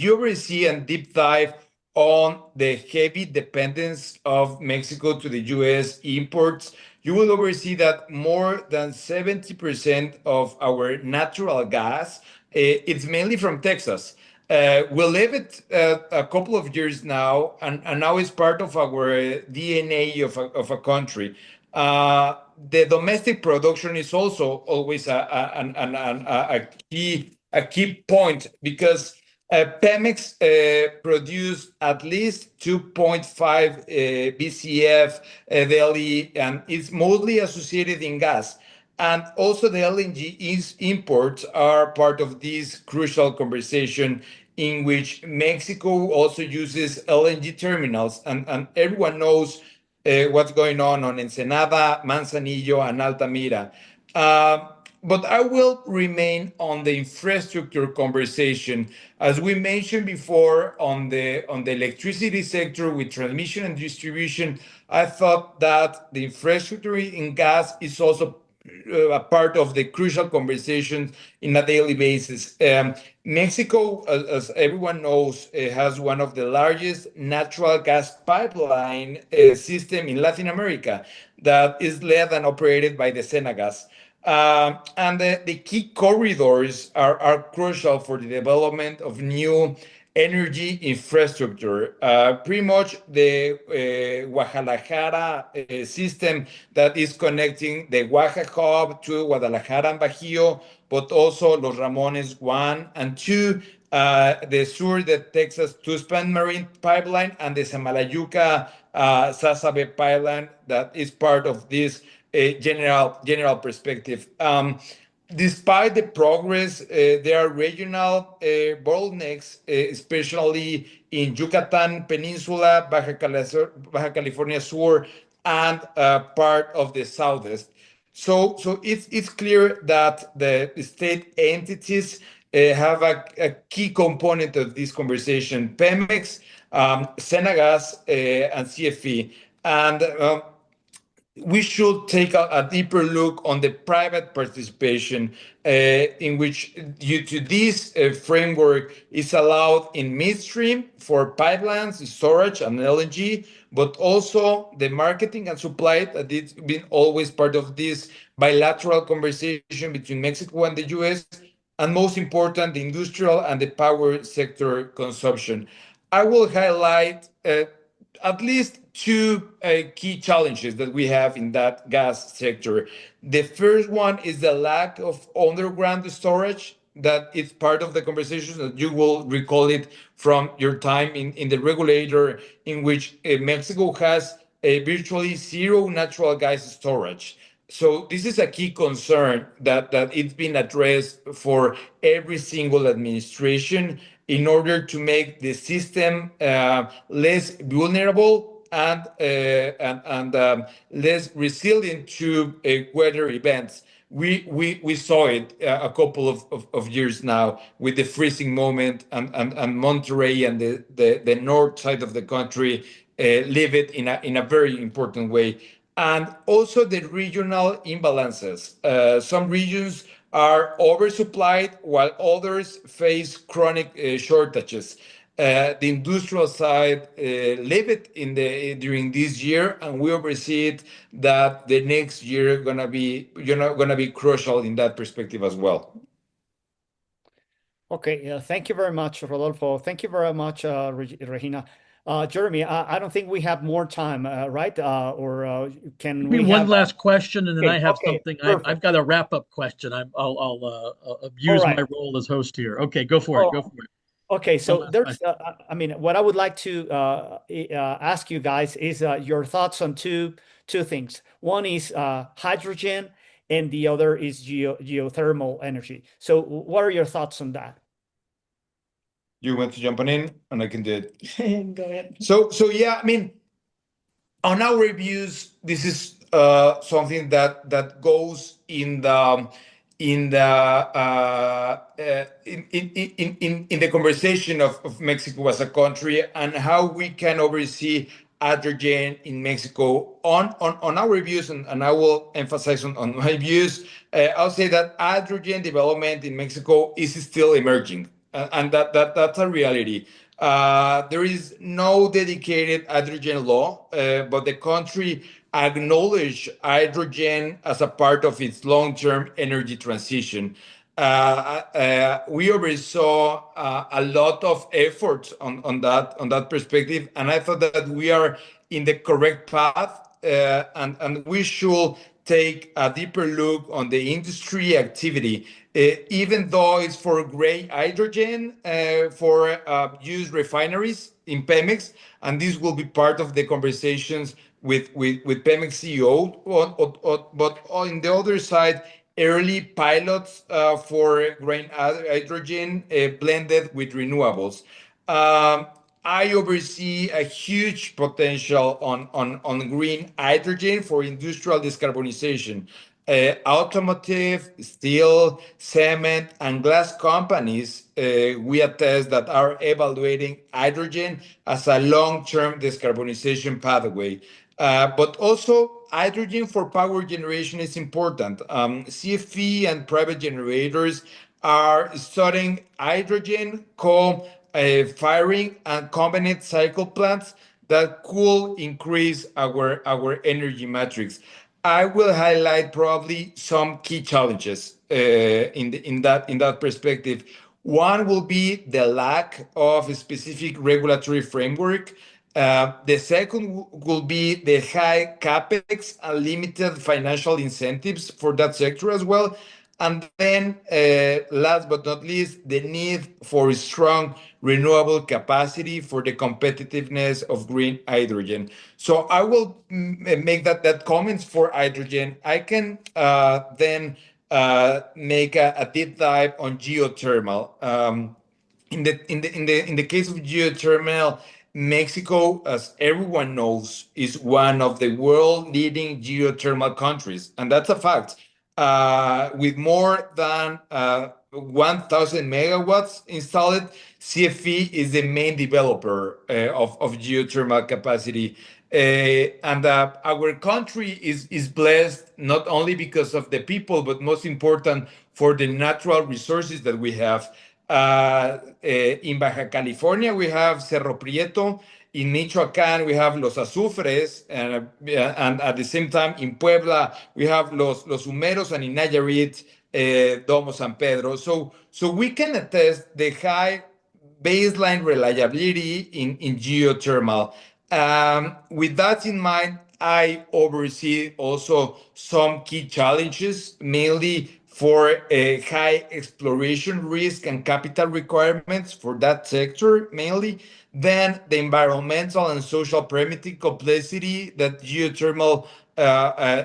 you ever see a deep dive on the heavy dependence of Mexico to the US imports, you will oversee that more than 70% of our natural gas, it's mainly from Texas. We live it a couple of years now, and now it's part of our DNA of a country. The domestic production is also always a key point because Pemex produced at least 2.5 BCF daily, and it's mostly associated in gas. And also the LNG imports are part of this crucial conversation in which Mexico also uses LNG terminals, and everyone knows what's going on Ensenada, Manzanillo, and Altamira. But I will remain on the infrastructure conversation. As we mentioned before on the electricity sector with transmission and distribution, I thought that the infrastructure in gas is also a part of the crucial conversations in a daily basis. Mexico, as everyone knows, has one of the largest natural gas pipeline system in Latin America that is led and operated by the Senagas. And the key corridors are crucial for the development of new energy infrastructure. Pretty much the Guadalajara system that is connecting the Oaxaca hub to Guadalajara and Bajío, but also Los Ramones 1 and 2, the Sur de Texas Tuxpan Marine Pipeline, and the Samalayuca Sasabe Pipeline that is part of this general perspective. Despite the progress, there are regional bottlenecks, especially in Yucatan Peninsula, Baja California Sur, and part of the Southeast. So it's clear that the state entities have a key component of this conversation: Pemex, Senagas, and CFE. And we should take a deeper look on the private participation, in which, due to this framework, is allowed in midstream for pipelines, storage, and LNG, but also the marketing and supply that it's been always part of this bilateral conversation between Mexico and the US, and most important, the industrial and the power sector consumption. I will highlight at least two key challenges that we have in that gas sector. The first one is the lack of underground storage. That is part of the conversation that you will recall it from your time in the regulator, in which Mexico has a virtually zero natural gas storage. So this is a key concern that it's been addressed for every single administration in order to make the system less vulnerable and less resilient to weather events. We saw it a couple of years now with the freezing moment, and Monterrey and the north side of the country live it in a very important way. And also the regional imbalances. Some regions are oversupplied while others face chronic shortages. The industrial side live it during this year, and we oversee it that the next year gonna be crucial in that perspective as well. Okay, thank you very much, Rodolfo. Thank you very much, Regina. Jeremy, I don't think we have more time, right? Or can Maybe we one have? last question, and then I Okay, have okay, something. I've perfect. got a wrap-up question. I'll All abuse right. my role as host here. Okay, go for it. Go Oh, for it. okay. One So last there's, question. I mean, what I would like to ask you guys is your thoughts on two things. One is hydrogen, and the other is geothermal energy. So, what are your thoughts on that? You want to jump on in, and I can do it. Go ahead. So yeah, I mean, on our reviews, this is something that goes in the conversation of Mexico as a country, and how we can oversee hydrogen in Mexico. On our reviews, and I will emphasize on my views. I'll say that hydrogen development in Mexico is still emerging, and that's a reality. There is no dedicated hydrogen law, but the country acknowledged hydrogen as a part of its long-term energy transition. We oversaw a lot of efforts on that perspective, and I thought that we are in the correct path, and we should take a deeper look on the industry activity, even though it's for gray hydrogen for use refineries in Pemex, and this will be part of the conversations with Pemex CEO. But on the other side, early pilots for green hydrogen blended with renewables. I oversee a huge potential on green hydrogen for industrial decarbonization. Automotive, steel, cement, and glass companies, we attest that are evaluating hydrogen as a long-term decarbonization pathway. But also, hydrogen for power generation is important. CFE and private generators are studying hydrogen co-firing and combined cycle plants that could increase our energy matrix. I will highlight probably some key challenges in that perspective. One will be the lack of a specific regulatory framework. The second will be the high capex and limited financial incentives for that sector as well. And then, last but not least, the need for strong renewable capacity for the competitiveness of green hydrogen. So I will make that comments for hydrogen. I can then make a deep dive on geothermal. In the case of geothermal, Mexico, as everyone knows, is one of the world leading geothermal countries, and that's a fact. With more than 1,000 megawatts installed, CFE is the main developer of geothermal capacity. And our country is blessed not only because of the people, but most important for the natural resources that we have. In Baja California, we have Cerro Prieto. In Michoacán, we have Los Azufres, and at the same time, in Puebla, we have Los Humeros, and in Nayarit, Domo San Pedro. So we can attest the high baseline reliability in geothermal. With that in mind, I oversee also some key challenges, mainly for a high exploration risk and capital requirements for that sector, mainly. Then the environmental and social permitting complexity that geothermal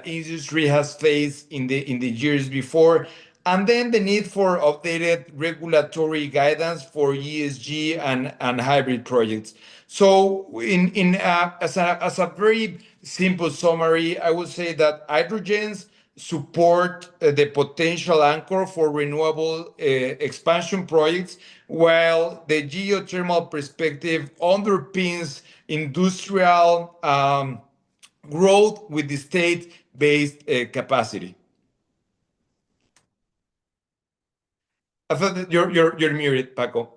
industry has faced in the years before, and then the need for updated regulatory guidance for ESG and hybrid projects. So, as a very simple summary, I would say that hydrogens support the potential anchor for renewable expansion projects, while the geothermal perspective underpins industrial growth with the state-based capacity. I thought that you're muted, Paco.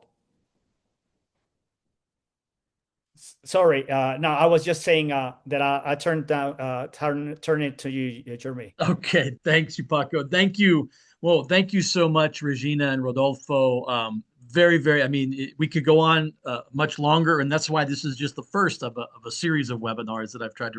Sorry, no, I was just saying that I turned turn it to you, Jeremy. Okay, thanks, Paco. Thank you. Well, thank you so much, Regina and Rodolfo. Very, very. I mean, we could go on much longer, and that's why this is just the first of a series of webinars that I've tried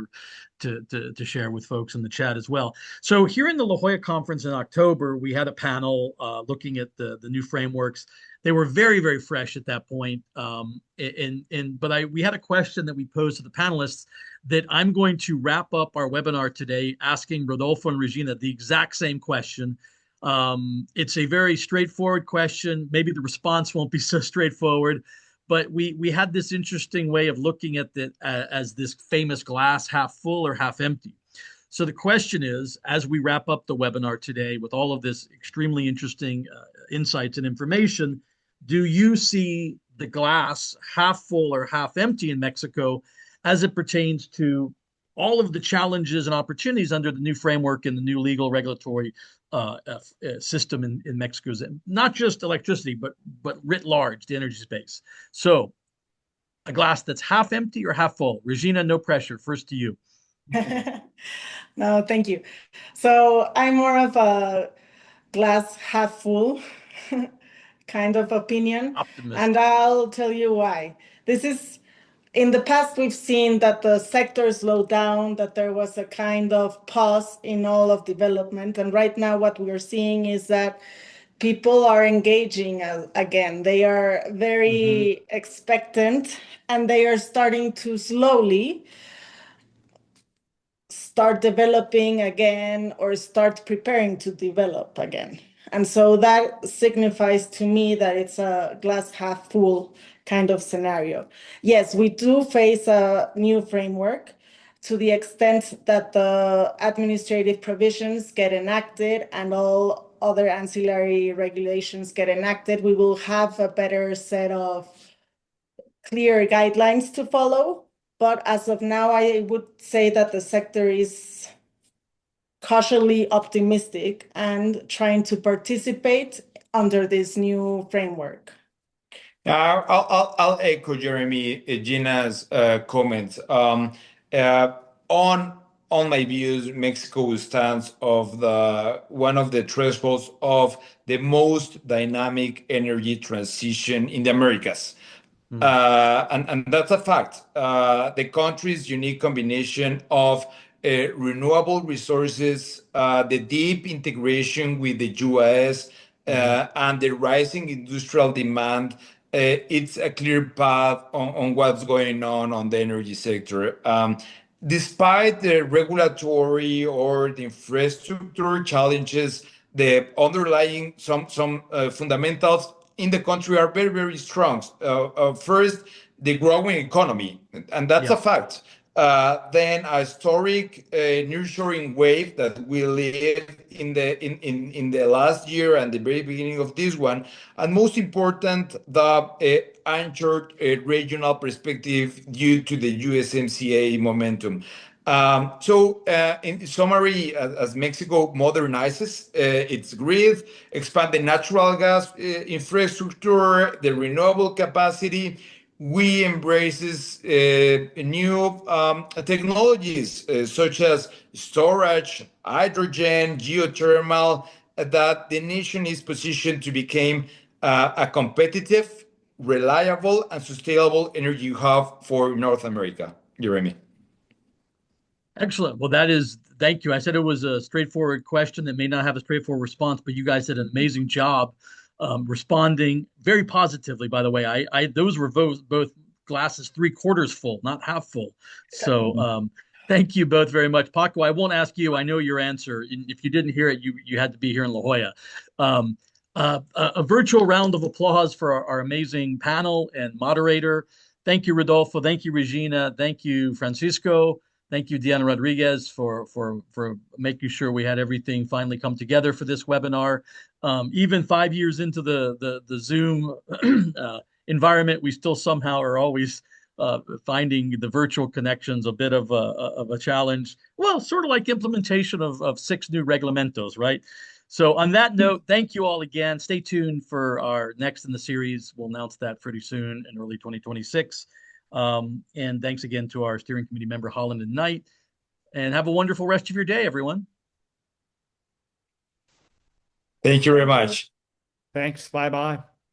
to share with folks in the chat as well. So here in the La Jolla conference in October, we had a panel looking at the new frameworks. They were very, very fresh at that point. But we had a question that we posed to the panelists that I'm going to wrap up our webinar today asking Rodolfo and Regina the exact same question. It's a very straightforward question. Maybe the response won't be so straightforward, but we had this interesting way of looking at it as this famous glass half full or half empty. So the question is, as we wrap up the webinar today with all of this extremely interesting insights and information, do you see the glass half full or half empty in Mexico as it pertains to all of the challenges and opportunities under the new framework and the new legal regulatory system in Mexico's, not just electricity, but writ large, the energy space. So a glass that's half empty or half full? Regina, no pressure. First to you. No, thank you. So I'm more of a glass half full kind of opinion, Optimist. and I'll tell you why. This is in the past, we've seen that the sector slowed down, that there was a kind of pause in all of development. And right now, what we are seeing is that people are engaging again. They are very expectant, and they are starting to slowly start developing again or start preparing to develop again. And so that signifies to me that it's a glass half full kind of scenario. Yes, we do face a new framework to the extent that the administrative provisions get enacted and all other ancillary regulations get enacted. We will have a better set of clear guidelines to follow. But as of now, I would say that the sector is cautiously optimistic and trying to participate under this new framework. I'll echo Jeremy Gina's comments. On my views, Mexico stands of one of the thresholds of the most dynamic energy transition in the Americas. And that's a fact. The country's unique combination of renewable resources, the deep integration with the US, and the rising industrial demand, it's a clear path on what's going on the energy sector. Despite the regulatory or the infrastructure challenges, the underlying some fundamentals in the country are very, very strong. First, the growing economy, and that's a fact. then a historic nearshoring wave that we lived in the last year and the very beginning of this one, and most important, the anchored regional perspective due to the USMCA momentum. In summary, as Mexico modernizes its grid, expand the natural gas infrastructure, the renewable capacity, we embraces new technologies such as storage, hydrogen, geothermal, that the nation is positioned to become a competitive, reliable, and sustainable energy hub for North America. Jeremy. Excellent. Well, thank you. I said it was a straightforward question that may not have a straightforward response, but you guys did an amazing job responding very positively, by the way. Those were both glasses 3/4 full, not half full. So thank you both very much. Paco, I won't ask you. I know your answer. If you didn't hear it, you had to be here in La Jolla. A virtual round of applause for our amazing panel and moderator. Thank you, Rodolfo. Thank you, Regina. Thank you, Francisco. Thank you, Diana Rodriguez, for making sure we had everything finally come together for this webinar. Even 5 years into the Zoom environment, we still somehow are always finding the virtual connections a bit of a challenge. Well, sort of like implementation of 6 new reglamentos, right? So on that note, thank you all again. Stay tuned for our next in the series. We'll announce that pretty soon in early 2026. And thanks again to our steering committee member, Holland and Knight. And have a wonderful rest of your day, everyone. Thank you very much. Thanks. Bye-bye.